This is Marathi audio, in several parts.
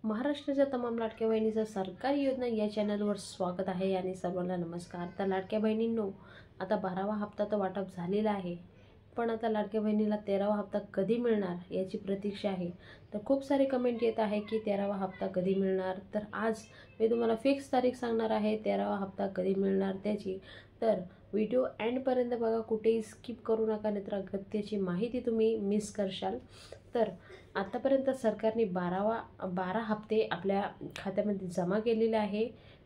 महाराष्ट्राच्या तमाम लाडक्या बहिणीचं सरकारी योजना या चॅनलवर स्वागत आहे आणि सर्वांना नमस्कार। तर लाडक्या बहिणींनो, आता 12वा हप्ता तर वाटप झालेला आहे, पण आता लाडक्या बहिणीला 13वा हप्ता कधी मिळणार याची प्रतीक्षा आहे। तर खूप सारे कमेंट येत आहे की 13वा हप्ता कधी मिळणार। तर आज मी तुम्हाला फिक्स तारीख सांगणार आहे 13वा हप्ता कधी मिळणार त्याची। तर व्हिडिओ एंडपर्यंत बघा, कुठेही स्किप करू नका, नाहीतर अगत्याची माहिती तुम्ही मिस करशाल। तर आतापर्यंत सरकारने 12 हप्ते आपल्या खात्यामध्ये जमा केलेले आहे,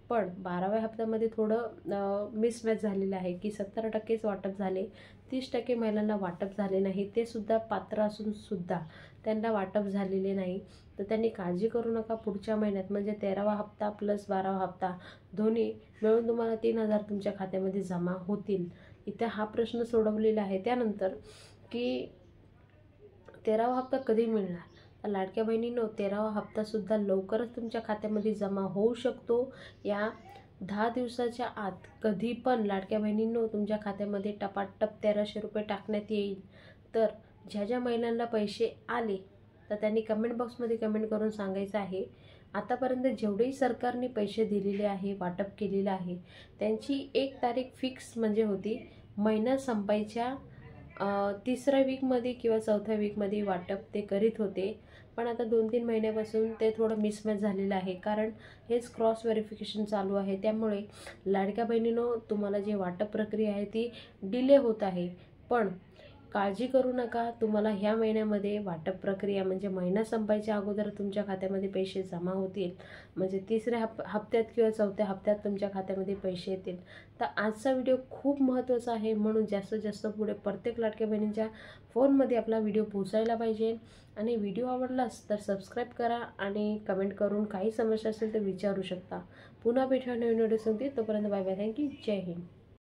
पण 12व्या हप्त्यामध्ये थोडं मिसमॅच झालेलं आहे की 70%च वाटप झाले, 30% महिलांना वाटप झाले नाही, ते सुद्धा पात्र असून सुद्धा त्यांना वाटप झालेले नाही। तर त्यांनी काळजी करू नका, पुढच्या महिन्यात म्हणजे 13वा हप्ता प्लस 12वा हप्ता दोन्ही मिळून तुम्हाला 3000 तुमच्या खात्यामध्ये जमा होतील। इथे हा प्रश्न सोडवलेला आहे। त्यानंतर की 13वा हप्ता कधी मिळणार। तर लाडक्या बहिणींनो, 13वा हप्तासुद्धा लवकरच तुमच्या खात्यामध्ये जमा होऊ शकतो। या 10 दिवसाच्या आत कधी पण लाडक्या बहिणींनो तुमच्या खात्यामध्ये टपाटप 1300 रुपये टाकण्यात येईल। तर ज्या ज्या महिलांना पैसे आले तर त्यांनी कमेंट बॉक्समध्ये कमेंट करून सांगायचं आहे। आतापर्यंत जेवढेही सरकारने पैसे दिलेले आहे, वाटप केलेलं आहे, त्यांची एक तारीख फिक्स म्हणजे होती महिना संपायच्या 3ऱ्या वीकमध्ये किंवा 4थ्या वीकमध्ये वाटप ते करीत होते। पण आता 2-3 महिन्यापासून ते थोडं मिसमॅच झालेलं आहे, कारण हेच क्रॉस व्हेरिफिकेशन चालू आहे। त्यामुळे लाडक्या बहिणींनो, तुम्हाला जी वाटप प्रक्रिया आहे ती डिले होत आहे, पण काळजी करू नका, तुम्हाला ह्या महिन्यामध्ये वाटप प्रक्रिया म्हणजे महिना संपायच्या अगोदर तुमच्या खात्यामध्ये पैसे जमा होतील, म्हणजे 3ऱ्या हप्त्यात किंवा 4थ्या हप्त्यात तुमच्या खात्यामध्ये पैसे येतील। तर आजचा व्हिडिओ खूप महत्त्वाचा आहे, म्हणून जास्तीत जास्त पुढे प्रत्येक लाडक्या बहिणींच्या फोनमध्ये आपला व्हिडिओ पोहोचायला पाहिजे। आणि व्हिडिओ आवडलाच तर सबस्क्राईब करा आणि कमेंट करून काही समस्या असेल तर विचारू शकता। पुन्हा भेटूया नवीन व्हिडिओ संगती, तोपर्यंत बाय बाय, थँक्यू, जय हिंद।